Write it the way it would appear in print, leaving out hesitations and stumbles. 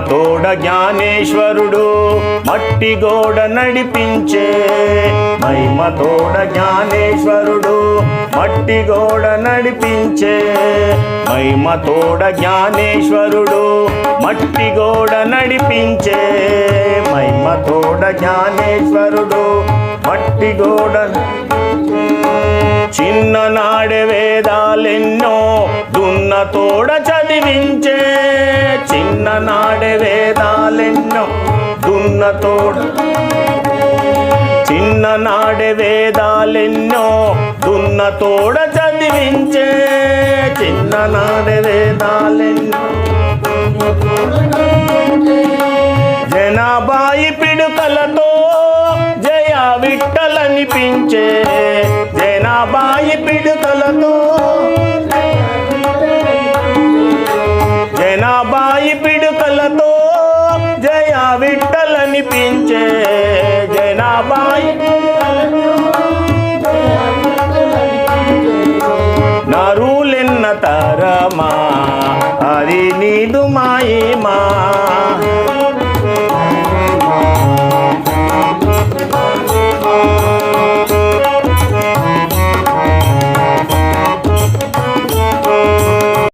తోడ జ్ఞానేశ్వరుడు మట్టి గోడ నడిపించే మహిమ తోడ జ్ఞానేశ్వరుడు మట్టి గోడ నడిపించే మహిమ తోడ జ్ఞానేశ్వరుడు మట్టి గోడ నడిపించే మహిమ తోడ జ్ఞానేశ్వరుడు మట్టి గోడ చిన్ననాడే వేదాలెన్నో దున్న తోడ చదివించే చిన్ననాడే వేదాలెన్నో దున్న తోడ చిన్ననాడే వేదాలెన్నో దున్న తోడ చదివించే చిన్ననాడే వేదాలెన్నో జనాబాయి పిడుకలతో జయ విఠలనిపించే జనాబాయి పిడుకలతో జనాబాయి పిడుకలతో జయ విఠలనిపించే జనాబాయి